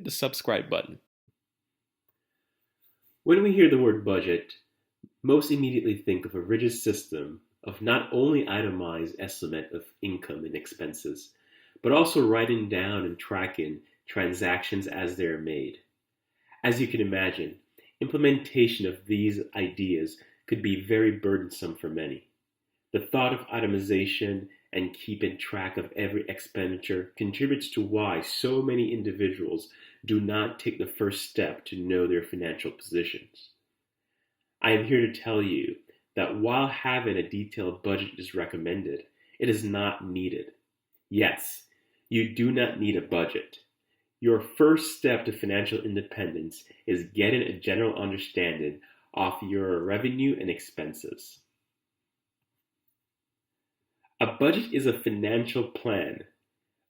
hit the subscribe button. When we hear the word budget, most immediately think of a rigid system of not only itemized estimate of income and expenses, but also writing down and tracking transactions as they are made. As you can imagine, implementation of these ideas could be very burdensome for many. The thought of itemization and keeping track of every expenditure contributes to why so many individuals do not take the first step to know their financial positions. I am here to tell you that while having a detailed budget is recommended, it is not needed. Yes, you do not need a budget. Your first step to financial independence is getting a general understanding of your revenue and expenses. A budget is a financial plan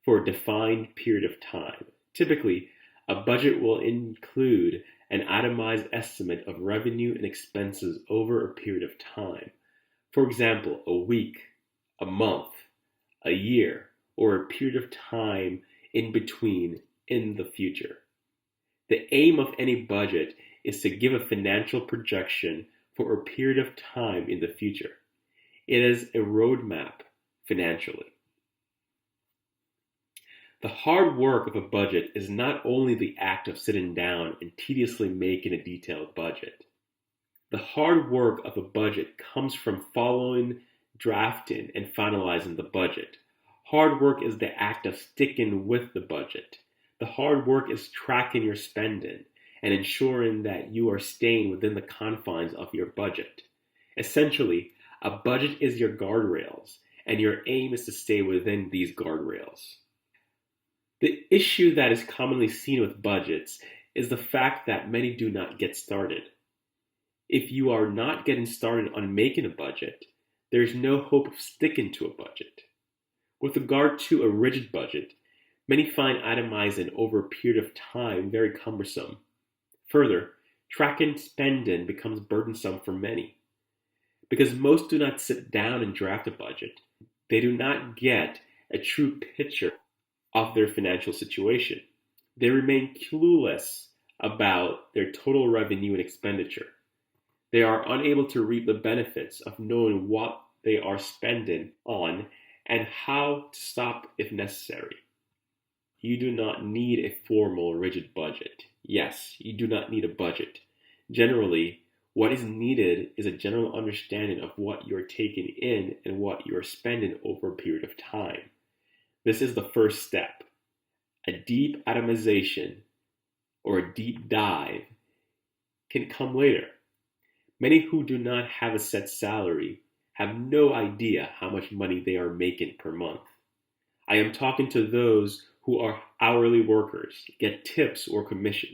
for a defined period of time. Typically, a budget will include an itemized estimate of revenue and expenses over a period of time. For example, a week, a month, a year, or a period of time in between in the future. The aim of any budget is to give a financial projection for a period of time in the future. It is a roadmap financially. The hard work of a budget is not only the act of sitting down and tediously making a detailed budget. The hard work of a budget comes from following, drafting, and finalizing the budget. Hard work is the act of sticking with the budget. The hard work is tracking your spending and ensuring that you are staying within the confines of your budget. Essentially, a budget is your guardrails, and your aim is to stay within these guardrails. The issue that is commonly seen with budgets is the fact that many do not get started. If you are not getting started on making a budget, there is no hope of sticking to a budget. With regard to a rigid budget, many find itemizing over a period of time very cumbersome. Further, tracking spending becomes burdensome for many. Because most do not sit down and draft a budget, they do not get a true picture of their financial situation. They remain clueless about their total revenue and expenditure. They are unable to reap the benefits of knowing what they are spending on and how to stop if necessary. You do not need a formal, rigid budget. Yes, you do not need a budget. Generally, what is needed is a general understanding of what you are taking in and what you are spending over a period of time. This is the first step. A deep itemization or a deep dive can come later. Many who do not have a set salary have no idea how much money they are making per month. I am talking to those who are hourly workers, get tips or commission.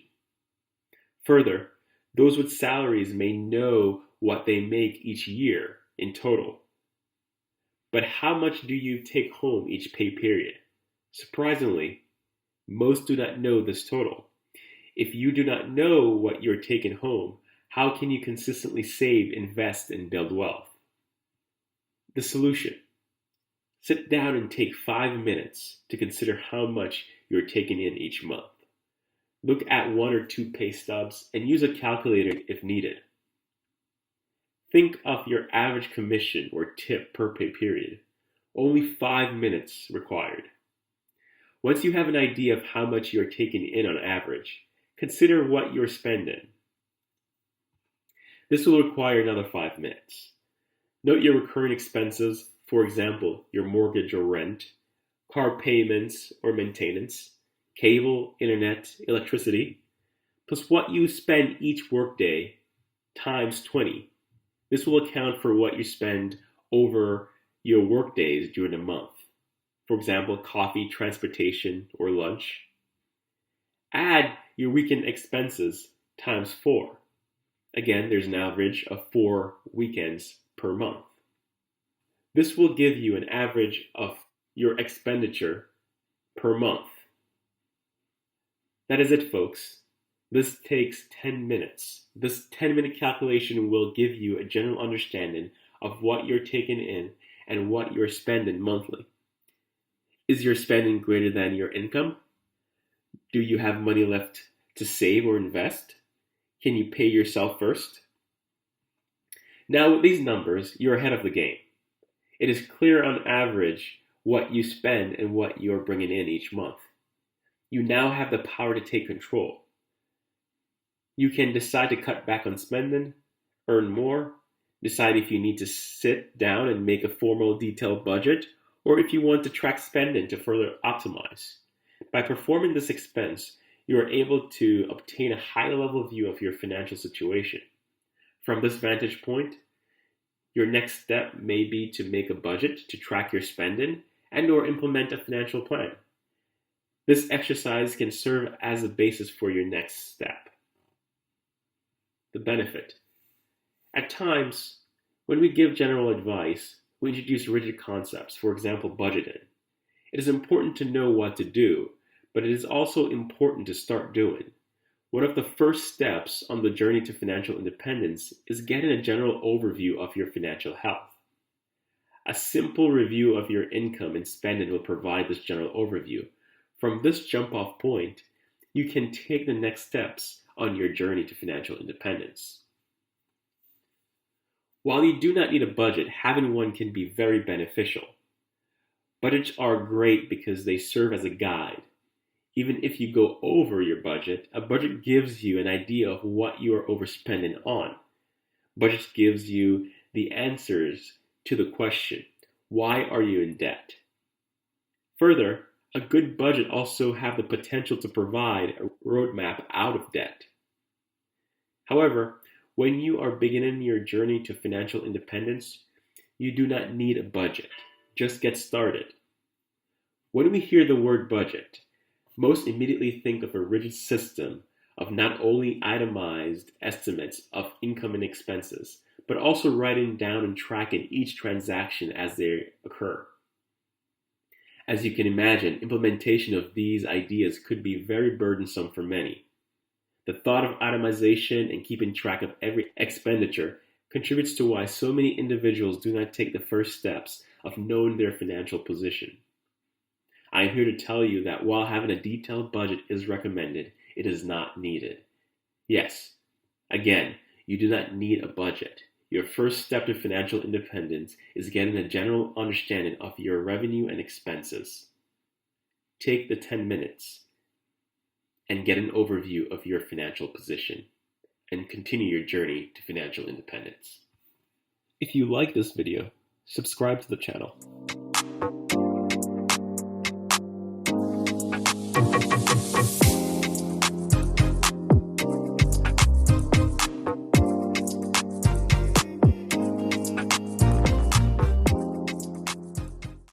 Further, those with salaries may know what they make each year in total. But how much do you take home each pay period? Surprisingly, most do not know this total. If you do not know what you're taking home, how can you consistently save, invest, and build wealth? The solution. Sit down and take 5 minutes to consider how much you're taking in each month. Look at 1 or 2 pay stubs and use a calculator if needed. Think of your average commission or tip per pay period. Only 5 minutes required. Once you have an idea of how much you're taking in on average, consider what you're spending. This will require another 5 minutes. Note your recurring expenses, for example, your mortgage or rent, car payments or maintenance, cable, internet, electricity, plus what you spend each workday times 20. This will account for what you spend over your workdays during a month. For example, coffee, transportation, or lunch. Add your weekend expenses times 4. Again, there's an average of 4 weekends per month. This will give you an average of your expenditure per month. That is it, folks. This takes 10 minutes. This 10-minute calculation will give you a general understanding of what you're taking in and what you're spending monthly. Is your spending greater than your income? Do you have money left to save or invest? Can you pay yourself first? Now, with these numbers, you're ahead of the game. It is clear on average what you spend and what you're bringing in each month. You now have the power to take control. You can decide to cut back on spending, earn more, decide if you need to sit down and make a formal detailed budget, or if you want to track spending to further optimize. By performing this expense, you are able to obtain a high level view of your financial situation. From this vantage point, your next step may be to make a budget to track your spending and or implement a financial plan. This exercise can serve as a basis for your next step. The benefit. At times, when we give general advice, we introduce rigid concepts, for example, budgeting. It is important to know what to do, but it is also important to start doing. One of the first steps on the journey to financial independence is getting a general overview of your financial health. A simple review of your income and spending will provide this general overview. From this jump-off point, you can take the next steps on your journey to financial independence. While you do not need a budget, having one can be very beneficial. Budgets are great because they serve as a guide. Even if you go over your budget, a budget gives you an idea of what you are overspending on. Budget gives you the answers to the question, why are you in debt? Further, a good budget also have the potential to provide a roadmap out of debt. However, when you are beginning your journey to financial independence, you do not need a budget. Just get started. When we hear the word budget, most immediately think of a rigid system of not only itemized estimates of income and expenses, but also writing down and tracking each transaction as they occur. As you can imagine, implementation of these ideas could be very burdensome for many. The thought of itemization and keeping track of every expenditure contributes to why so many individuals do not take the first steps of knowing their financial position. I am here to tell you that while having a detailed budget is recommended, it is not needed. Yes, again, you do not need a budget. Your first step to financial independence is getting a general understanding of your revenue and expenses. Take the 10 minutes and get an overview of your financial position and continue your journey to financial independence. If you like this video, subscribe to the channel.